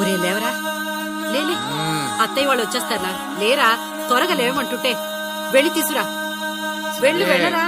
ఒరే లేవరా, లేలే, అత్తయ్య వాళ్ళు వచ్చేస్తారా? లేరా, త్వరగా లేవమంటుంటే వెళ్ళి తీసురా. వెళ్ళు, వెళ్ళరా.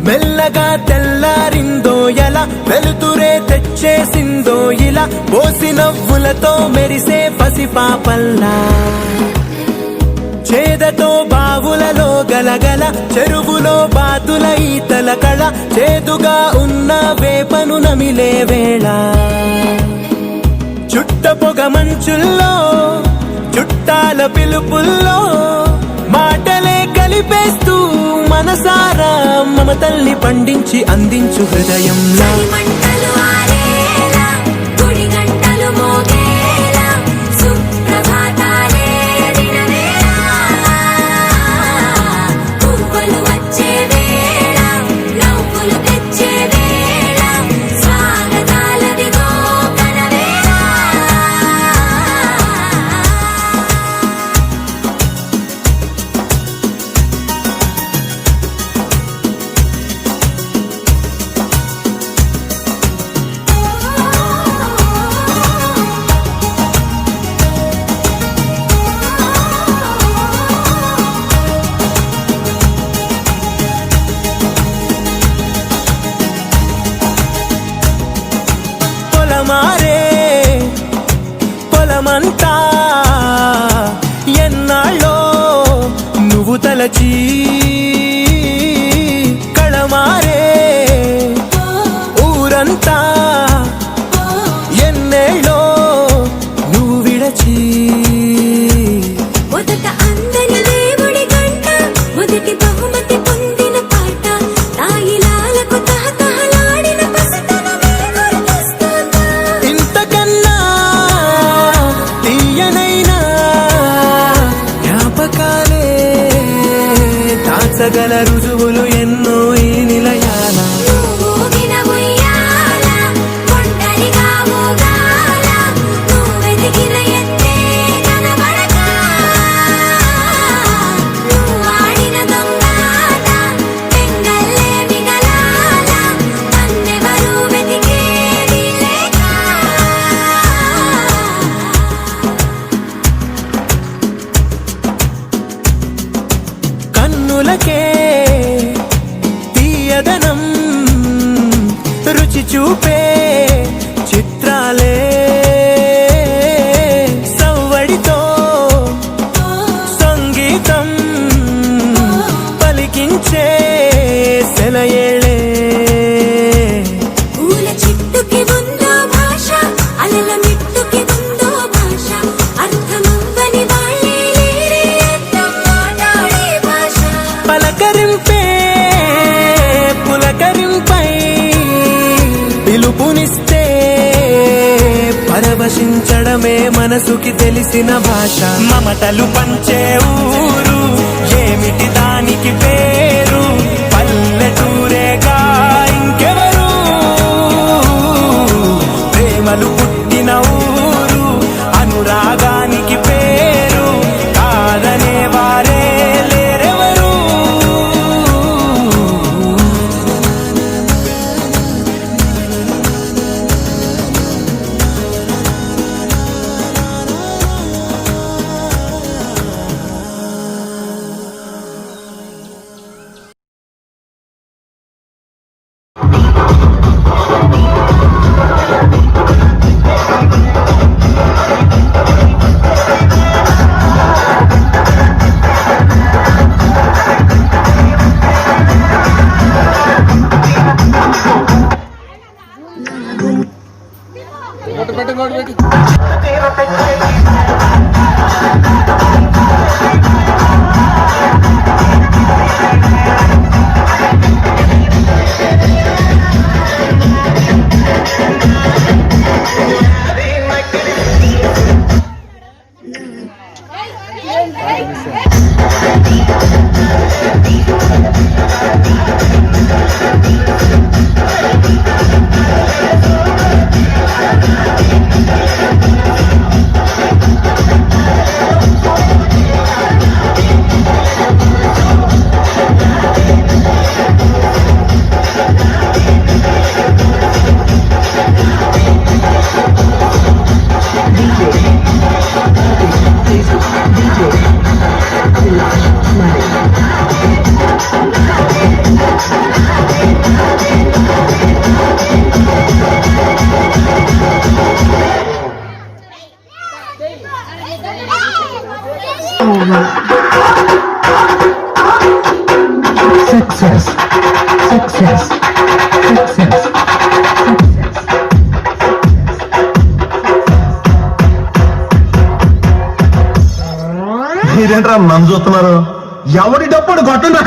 మెల్లగా తెల్లారిందో ఎలా, వెలుతురే తెచ్చేసిందో ఇలా, పోసి నవ్వులతో మెరిసే పసిపాపల్లా, చేదతో బావులలో గలగల, చెరువులో బాతుల ఈతల కళ, చేదుగా ఉన్న వేపను నమిలే వేళ, చుట్ట పొగ మంచుల్లో చుట్టాల పిలుపుల్లో మాటలే కలిపేస్తూ మనసారా మమతల్ని పండించి అందించు హృదయంలా. పొలమారే పొలమంతా ఎన్నాళ్ళో నువ్వు తలచి, కళమారే ఊరంతా ఎన్నేళ్ళో నువ్వు విడచి, మొదట అందని దేవుడి గంట, మొదటి బహుమతి పొందిన పాట, తాయిలాలకు తహతహలాడిన పసితనమే గుర్తొస్తుందా? ఇంతకన్నా తీయనైనా జ్ఞాపకాలే దాచగల రుజువులు ఎన్నో ఈ నిలయాల. నువ్వు ఊగిన ఉయ్యాల, ఒంటరిగా ఊగాల, నువ్వెదిగిన ఎత్తే కనబడక, నువ్వు ఆడిన దొంగాట పెంగల్లే మిగలాల, నన్నెవరూ వెతికేది లేక. కన్నులకే తీయదనం రుచి చూపే చిత్రాలే, సవ్వడితో సంగీతం పలికించే సెలయేళే, పూల చెట్టుకి ఉందో భాష, అలల మిట్టుకి ఉందో భాష, అర్థమవ్వని వాళ్ళే లేరే అర్థం మాట్లాడే భాష. పలకరింపే పులకరింపై పిలుపునిస్తే పరవశించడమే మనసుకి తెలిసిన భాష. మమతలు పంచే ఊరు ఏమిటి దానికి పేరు, పల్లెటూరేగా ఇంకెవరు, ప్రేమలు పుట్టిన ఊరు అనురాగానికి పేరు, కాదనే వారే లేరెవరు. Success. Success. Success. మీరేంట్రా నన్ను చూస్తున్నారు? ఎవరి డప్పుడు కొట్టండి.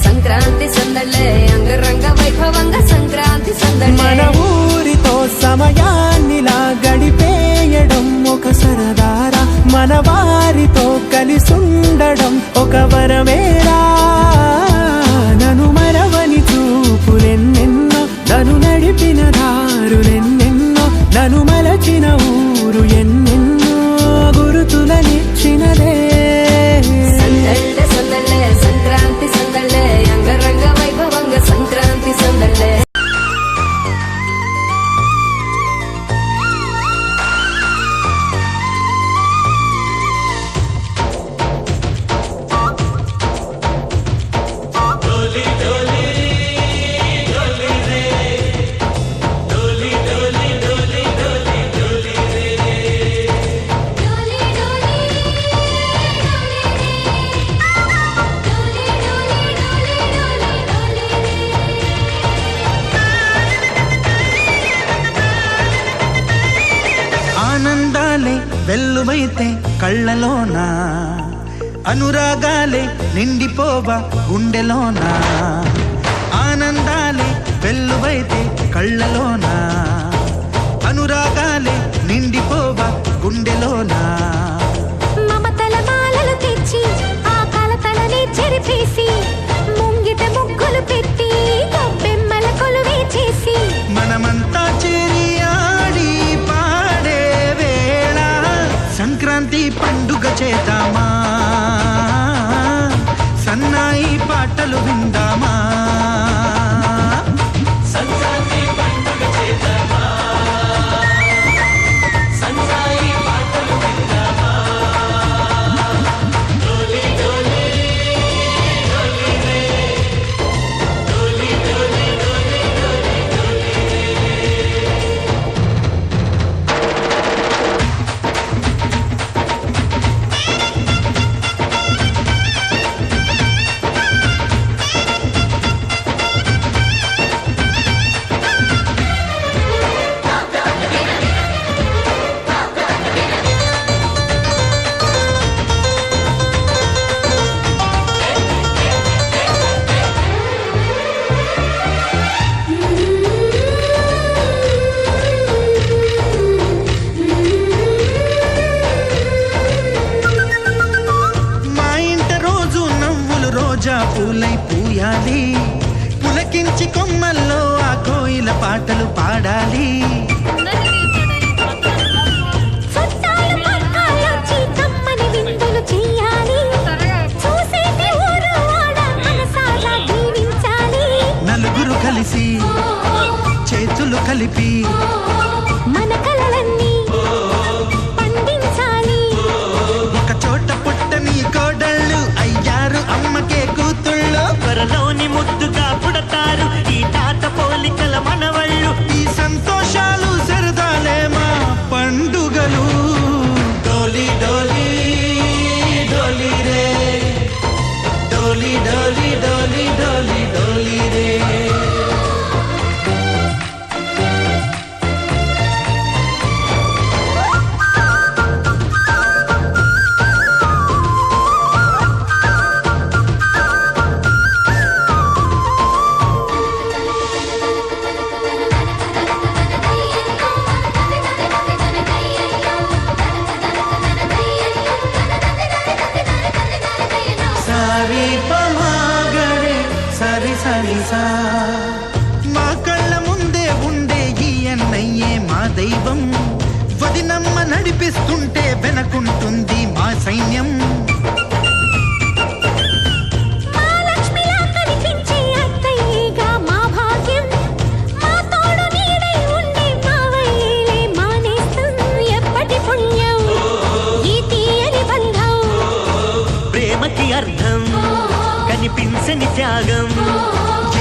సంక్రాంతి సందళ్ళే అంగరంగ వైభవంగా సంక్రాంతి సందళ్ళే మన ఊరితో సమయాన్నిలా గడిపేయడం ఒక సరదారా మన వారితో కలిసి ఒక వరమేరా నన్ను మరవని చూపులెన్నెన్నో, నన్ను నడిపిన దారులెన్నెన్నో, నన్ను మలచిన ఊరు ఎన్నెన్నో గురుతులనిచ్చినదే. సందళ్ళే సందళ్ళే సంక్రాంతి సందళ్ళే అంగరంగ వైభవంగ సంక్రాంతి సందళ్ళే. ఆనందాలే వెల్లువైతే కళ్ళలోన, అనురాగాలే నిండిపోవా గుండెలోన. ఆనందాలే వెల్లువైతే కళ్ళలోన, అనురాగాలే నిండిపోవా గుండెలోన. మమతల మాలలు తెచ్చి ఆ కలతలని చెరిపేసి, ముంగిట ముగ్గులు పెట్టి గొబ్బెమ్మల కొలువే చేసి, మనమంతా చేరి ఆడి పాడే వేళ సంక్రాంతి పండుగ చేద్దామా, సన్నాయి పాటలు విందామా. సంక్రాంతి పండుగ చేద్దామా, సన్నాయి పాటలు విందామా. డోలి డోలి డోలి రే, డోలి డోలి డోలి డోలి డోలి రే. మా ఇంట రోజు నవ్వులు రోజా పూలై పూయాలి, పులకించి కొమ్మల్లో ఆ కోయిల పాటలు పాడాలి. చుట్టాలు పక్కాలొచ్చి కమ్మని విందులు చెయ్యాలి, చూసేటి ఊరు వాడ మనసారా దీవించాలి. నలుగురు కలిసి చేతులు కలిపి మన కలలన్నీ పండించాలి. ఒక చోట పుట్టని కోడళ్ళు అయ్యారు అమ్మకే కూతుళ్ళు, త్వరలోని ముద్దుగా పుడతారు ఈ తాత పోలికల మనవళ్ళు. ఈ సంతోషాలు సరదాలే మా పండుగలు. డోలి డోలి డోలి రే, డోలి డోలి డోలి డోలి డోలి రే. సారీ పమాగరే సరి సరి సా. మా కళ్ళ ముందే ఉండే ఈ అన్నయ్యే మా దైవం, వదినమ్మ నడిపిస్తుంటే వెనకుంటుంది మా సైన్యం. మా లక్ష్మిలా కనిపించే అత్తయ్యేగా మా భాగ్యం, మా తోడు నీడై ఉండే మావయ్యేలే మా నేస్తం. ఎప్పటి పుణ్యం ఈ తీయని బంధం, ప్రేమకి అర్థం కనిపించని త్యాగం.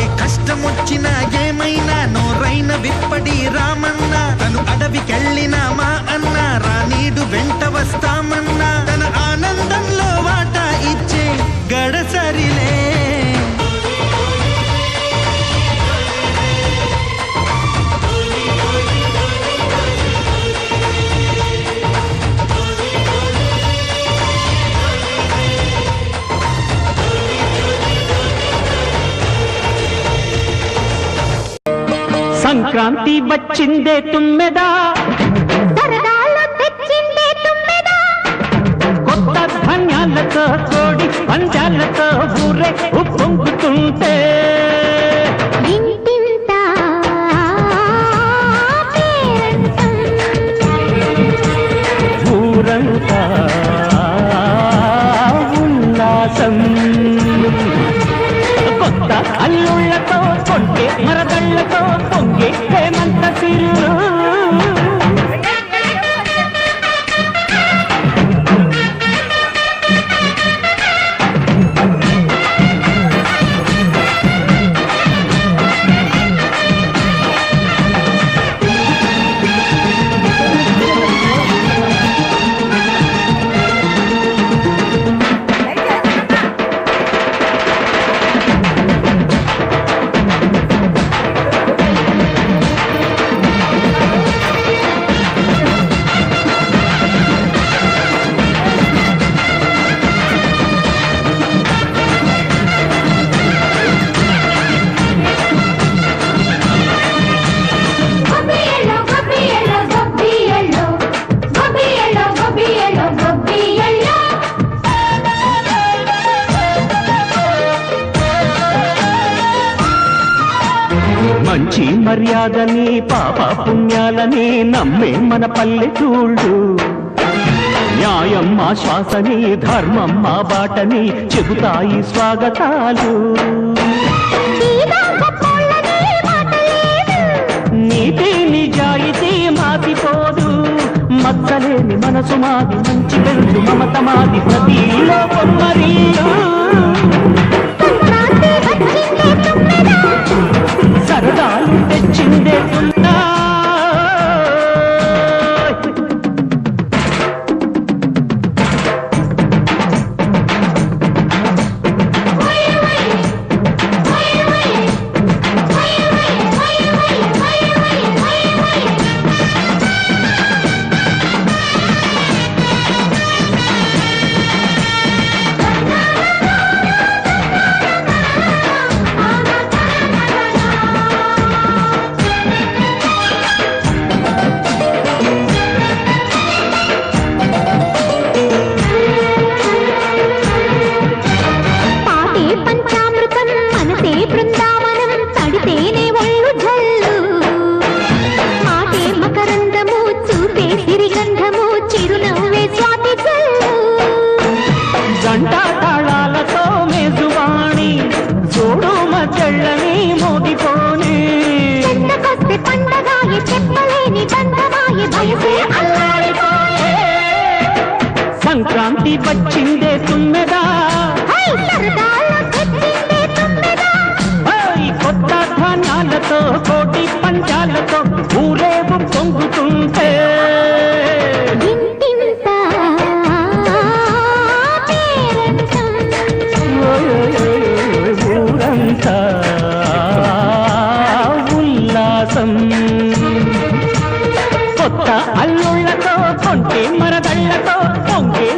ఏ కష్టం వచ్చినా ఏమైనా నోరైన విప్పడి రామన్న, తను అడవికెళ్ళిన మా అన్న రానీడు వెంట వస్తామన్నా. తన ఆనందంలో వాటా ఇచ్చే గడసరిలే. సంక్రాంతి వచ్చిందే తుమ్మెదా, సరదాలు తెచ్చిందే తుమ్మెదా, కొత్త ధాన్యాలతో కోడి పంచాలతో ఊరే ఉప్పొంగుతుంటే ఇంటింత పేరంటం ఊరంతా ఉల్లాసం కొత్త అల్లుళ్ళతో కొంటే మరదళ్ళతో పొంగే హేమంత సిరు మంచి మర్యాదని పాప పుణ్యాలని నమ్మే మన పల్లెటూళ్ళు న్యాయం మా శ్వాసని ధర్మం మా బాటని చెబుతాయి స్వాగతాలు నీతి నిజాయితీ మాసిపోదు మచ్చలేని మనసు మాది మంచి పెంచు మమత మాది ప్రతి లోకం మరియు సరదాలు తెచ్చిందే ఉన్నా గంటా తాళాలతో మేజువాణి చూడు మజళ్ళని మోగిపోని పండగాయ చెప్పలేని బంధమాయ భయసే అల్లాడిపోయే సంక్రాంతి వచ్చిందే తుమ్మెదా కొత్త ధాన్యాలతో కోటి పంచాలతో ఊరేగు పొంగుతుంటే ఊరంతా ఉల్లాసం కొత్త అల్లుళ్ళతో కొంటే మరదళ్ళతో పొంగే